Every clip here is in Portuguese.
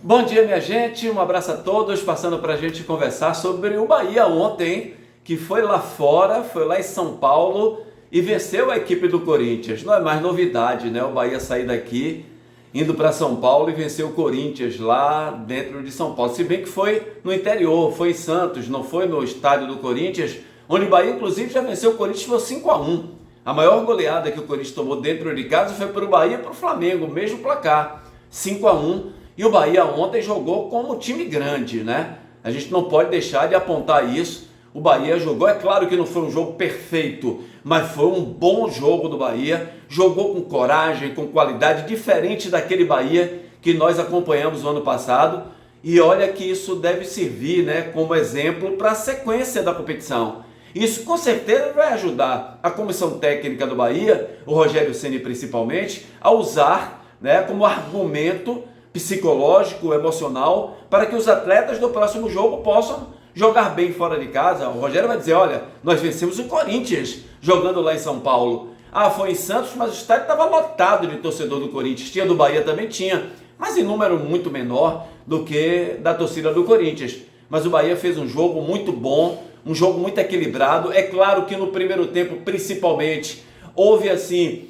Bom dia, minha gente, um abraço a todos, passando para a gente conversar sobre o Bahia ontem, que foi lá fora, foi lá em São Paulo e venceu a equipe do Corinthians. Não é mais novidade, né? O Bahia sair daqui, indo para São Paulo e vencer o Corinthians lá dentro de São Paulo. Se bem que foi no interior, foi em Santos, não foi no estádio do Corinthians, onde o Bahia inclusive já venceu o Corinthians, foi 5-1. A maior goleada que o Corinthians tomou dentro de casa foi para o Bahia e para o Flamengo, mesmo placar, 5-1. E o Bahia ontem jogou como time grande, né? A gente não pode deixar de apontar isso. O Bahia jogou, é claro que não foi um jogo perfeito, mas foi um bom jogo do Bahia. Jogou com coragem, com qualidade, diferente daquele Bahia que nós acompanhamos no ano passado. E olha que isso deve servir, né, como exemplo para a sequência da competição. Isso com certeza vai ajudar a comissão técnica do Bahia, o Rogério Ceni principalmente, a usar, né, como argumento psicológico, emocional, para que os atletas do próximo jogo possam jogar bem fora de casa. O Rogério vai dizer, olha, nós vencemos o Corinthians jogando lá em São Paulo. Ah, foi em Santos, mas o estádio estava lotado de torcedor do Corinthians. Tinha do Bahia também, tinha, mas em número muito menor do que da torcida do Corinthians. Mas o Bahia fez um jogo muito bom, um jogo muito equilibrado. É claro que no primeiro tempo, principalmente, houve assim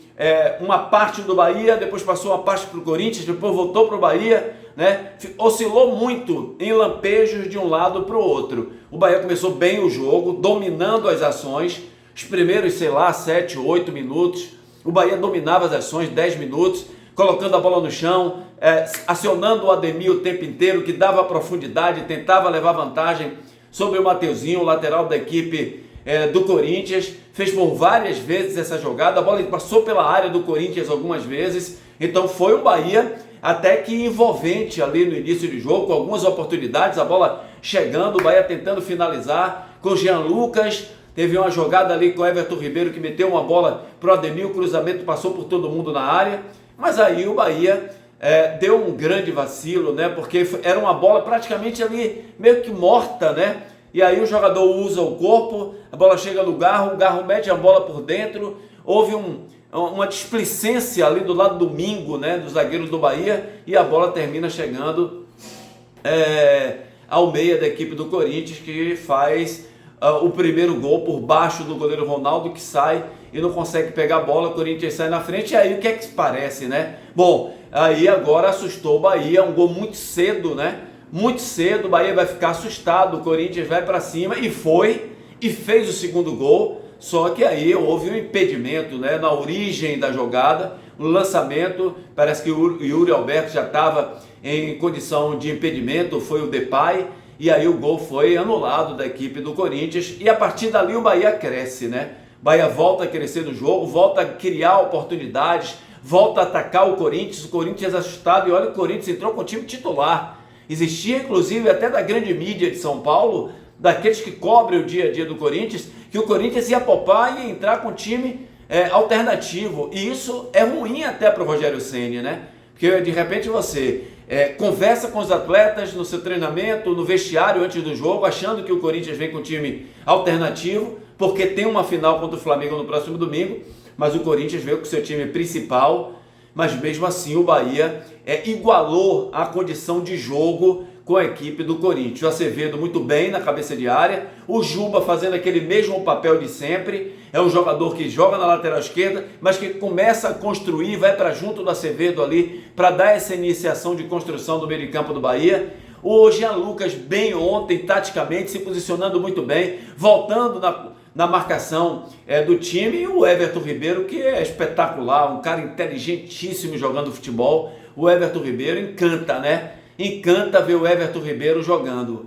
uma parte do Bahia, depois passou uma parte para o Corinthians, depois voltou para o Bahia, né? Oscilou muito em lampejos de um lado para o outro. O Bahia começou bem o jogo, dominando as ações, os primeiros, 7, 8 minutos, o Bahia dominava as ações, 10 minutos, colocando a bola no chão, acionando o Ademir o tempo inteiro, que dava profundidade, tentava levar vantagem sobre o Mateuzinho, o lateral da equipe do Corinthians, fez por várias vezes essa jogada, a bola passou pela área do Corinthians algumas vezes, então foi um Bahia até que envolvente ali no início do jogo, com algumas oportunidades, a bola chegando, o Bahia tentando finalizar, com o Jean Lucas, teve uma jogada ali com o Everton Ribeiro que meteu uma bola para o Ademir, o cruzamento passou por todo mundo na área, mas aí o Bahia deu um grande vacilo, né, porque era uma bola praticamente ali meio que morta, né? E aí o jogador usa o corpo, a bola chega no Garro, o Garro mete a bola por dentro, houve uma displicência ali do lado do Mingo, né, do zagueiro do Bahia, e a bola termina chegando ao meia da equipe do Corinthians, que faz o primeiro gol por baixo do goleiro Ronaldo, que sai e não consegue pegar a bola, o Corinthians sai na frente, e aí o que é que parece, né? Bom, aí agora assustou o Bahia, um gol muito cedo, né? Muito cedo, o Bahia vai ficar assustado, o Corinthians vai para cima e fez o segundo gol, só que aí houve um impedimento, né, na origem da jogada, no lançamento, parece que o Yuri Alberto já estava em condição de impedimento, foi o Depay, e aí o gol foi anulado da equipe do Corinthians, e a partir dali o Bahia cresce, né, o Bahia volta a crescer no jogo, volta a criar oportunidades, volta a atacar o Corinthians assustado, e olha, o Corinthians entrou com o time titular. Existia, inclusive, até da grande mídia de São Paulo, daqueles que cobrem o dia a dia do Corinthians, que o Corinthians ia poupar e ia entrar com time alternativo. E isso é ruim até para o Rogério Ceni, né? Porque, de repente, você conversa com os atletas no seu treinamento, no vestiário antes do jogo, achando que o Corinthians vem com time alternativo, porque tem uma final contra o Flamengo no próximo domingo, mas o Corinthians veio com o seu time principal. Mas mesmo assim o Bahia igualou a condição de jogo com a equipe do Corinthians. O Acevedo muito bem na cabeça de área, o Juba fazendo aquele mesmo papel de sempre, é um jogador que joga na lateral esquerda, mas que começa a construir, vai para junto do Acevedo ali, para dar essa iniciação de construção do meio de campo do Bahia. O Jean Lucas bem ontem, taticamente, se posicionando muito bem, voltando na marcação do time, e o Everton Ribeiro, que é espetacular, um cara inteligentíssimo jogando futebol. O Everton Ribeiro encanta, né? Encanta ver o Everton Ribeiro jogando.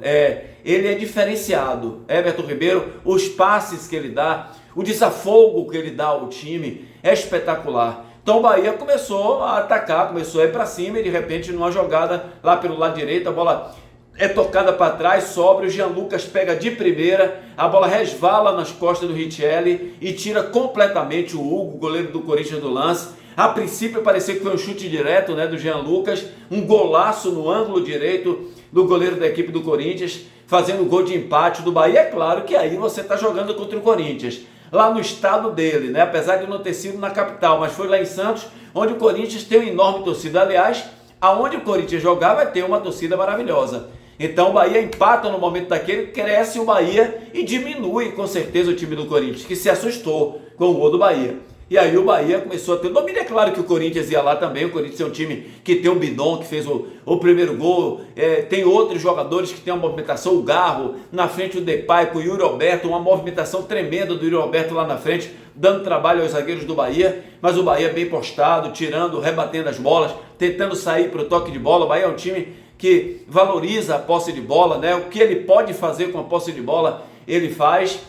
Ele é diferenciado. Everton Ribeiro, os passes que ele dá, o desafogo que ele dá ao time é espetacular. Então o Bahia começou a atacar, começou a ir para cima, e de repente numa jogada lá pelo lado direito, a bola é tocada para trás, sobra, o Jean Lucas pega de primeira, a bola resvala nas costas do Richelli e tira completamente o Hugo, goleiro do Corinthians, do lance. A princípio parecia que foi um chute direto, né, do Jean Lucas, um golaço no ângulo direito do goleiro da equipe do Corinthians, fazendo o gol de empate do Bahia. É claro que aí você está jogando contra o Corinthians, lá no estado dele, né, apesar de não ter sido na capital, mas foi lá em Santos, onde o Corinthians tem uma enorme torcida. Aliás, aonde o Corinthians jogar vai ter uma torcida maravilhosa. Então o Bahia empata no momento daquele, cresce o Bahia e diminui com certeza o time do Corinthians, que se assustou com o gol do Bahia. E aí o Bahia começou a ter domínio. É claro que o Corinthians ia lá também. O Corinthians é um time que tem o Bidon, que fez o primeiro gol. Tem outros jogadores que tem uma movimentação. O Garro, na frente o Depay com o Yuri Alberto. Uma movimentação tremenda do Yuri Alberto lá na frente, dando trabalho aos zagueiros do Bahia. Mas o Bahia bem postado, tirando, rebatendo as bolas, tentando sair para o toque de bola. O Bahia é um time que valoriza a posse de bola, né? O que ele pode fazer com a posse de bola, ele faz.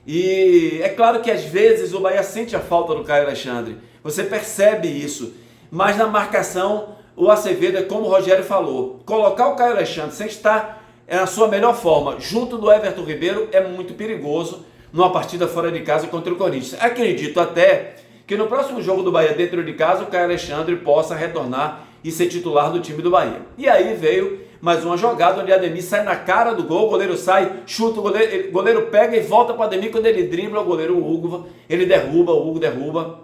E é claro que às vezes o Bahia sente a falta do Caio Alexandre, você percebe isso, mas na marcação o Acevedo, é como o Rogério falou, colocar o Caio Alexandre sem estar na sua melhor forma junto do Everton Ribeiro é muito perigoso numa partida fora de casa contra o Corinthians. Acredito até que no próximo jogo do Bahia dentro de casa o Caio Alexandre possa retornar e ser titular do time do Bahia. E aí veio mais uma jogada onde Ademir sai na cara do gol, o goleiro sai, chuta, o goleiro pega e volta para o Ademir. Quando ele dribla o goleiro Hugo, ele derruba, o Hugo derruba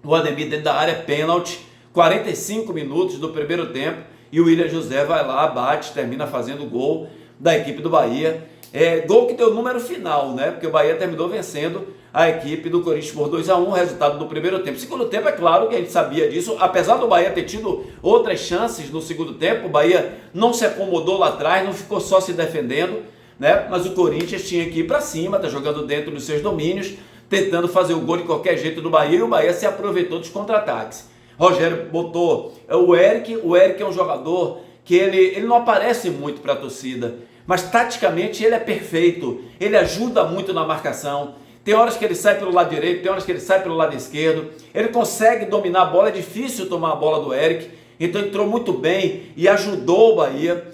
o Ademir dentro da área, pênalti, 45 minutos do primeiro tempo, e o William José vai lá, bate, termina fazendo o gol da equipe do Bahia. Gol que deu número final, né? Porque o Bahia terminou vencendo a equipe do Corinthians por 2-1, resultado do primeiro tempo. Segundo tempo, é claro que a gente sabia disso, apesar do Bahia ter tido outras chances no segundo tempo, o Bahia não se acomodou lá atrás, não ficou só se defendendo, né? Mas o Corinthians tinha que ir para cima, tá jogando dentro dos seus domínios, tentando fazer o gol de qualquer jeito do Bahia, e o Bahia se aproveitou dos contra-ataques. Rogério botou o Eric é um jogador que ele não aparece muito para a torcida, mas taticamente ele é perfeito, ele ajuda muito na marcação. Tem horas que ele sai pelo lado direito, tem horas que ele sai pelo lado esquerdo, ele consegue dominar a bola, é difícil tomar a bola do Eric, então entrou muito bem e ajudou o Bahia.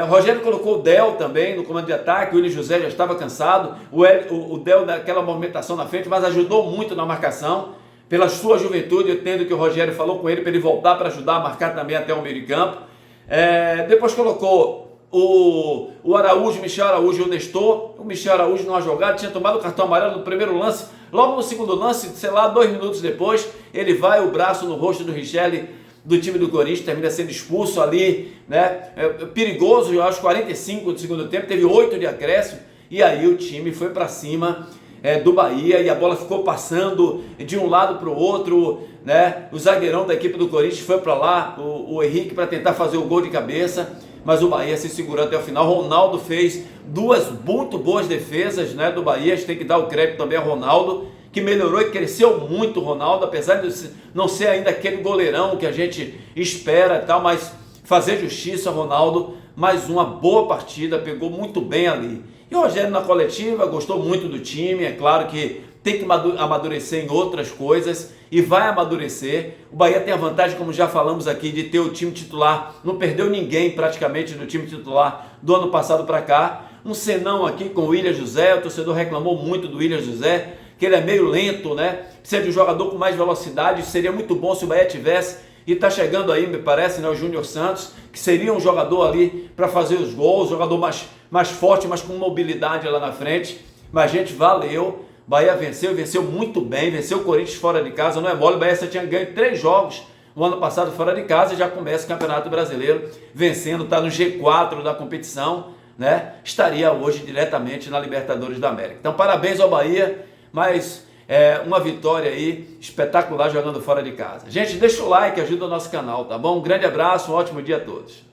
Rogério colocou o Del também no comando de ataque, o Willian José já estava cansado, o Del daquela movimentação na frente, mas ajudou muito na marcação, pela sua juventude. Eu entendo que o Rogério falou com ele para ele voltar para ajudar a marcar também até o meio de campo. Depois colocou o Araújo, Michel Araújo e o Nestor. O Michel Araújo numa jogada tinha tomado o cartão amarelo no primeiro lance, logo no segundo lance, sei lá, 2 minutos depois, ele vai o braço no rosto do Richelli do time do Corinthians, termina sendo expulso ali, né? Perigoso, aos 45 do segundo tempo, teve 8 de acréscimo, e aí o time foi para cima do Bahia, e a bola ficou passando de um lado para o outro, né? O zagueirão da equipe do Corinthians foi para lá, o Henrique, para tentar fazer o gol de cabeça, mas o Bahia se segurou até o final. Ronaldo fez 2 muito boas defesas, né, do Bahia. A gente tem que dar o crédito também a Ronaldo, que melhorou e cresceu muito. O Ronaldo, apesar de não ser ainda aquele goleirão que a gente espera e tal, mas fazer justiça, Ronaldo, mais uma boa partida, pegou muito bem ali. E o Rogério na coletiva gostou muito do time, é claro que tem que amadurecer em outras coisas e vai amadurecer. O Bahia tem a vantagem, como já falamos aqui, de ter o time titular, não perdeu ninguém praticamente do time titular do ano passado para cá. Um senão aqui com o Willian José, o torcedor reclamou muito do Willian José, que ele é meio lento, né? Precisa de um jogador com mais velocidade, seria muito bom se o Bahia tivesse. E tá chegando aí, me parece, né, o Júnior Santos, que seria um jogador ali para fazer os gols, um jogador mais forte, mas com mobilidade lá na frente. Mas, gente, valeu. Bahia venceu muito bem, venceu o Corinthians fora de casa, não é mole. O Bahia só tinha ganho 3 jogos no ano passado fora de casa e já começa o Campeonato Brasileiro vencendo, está no G4 da competição, né? Estaria hoje diretamente na Libertadores da América. Então, parabéns ao Bahia, mas uma vitória aí espetacular jogando fora de casa. Gente, deixa o like, ajuda o nosso canal, tá bom? Um grande abraço, um ótimo dia a todos.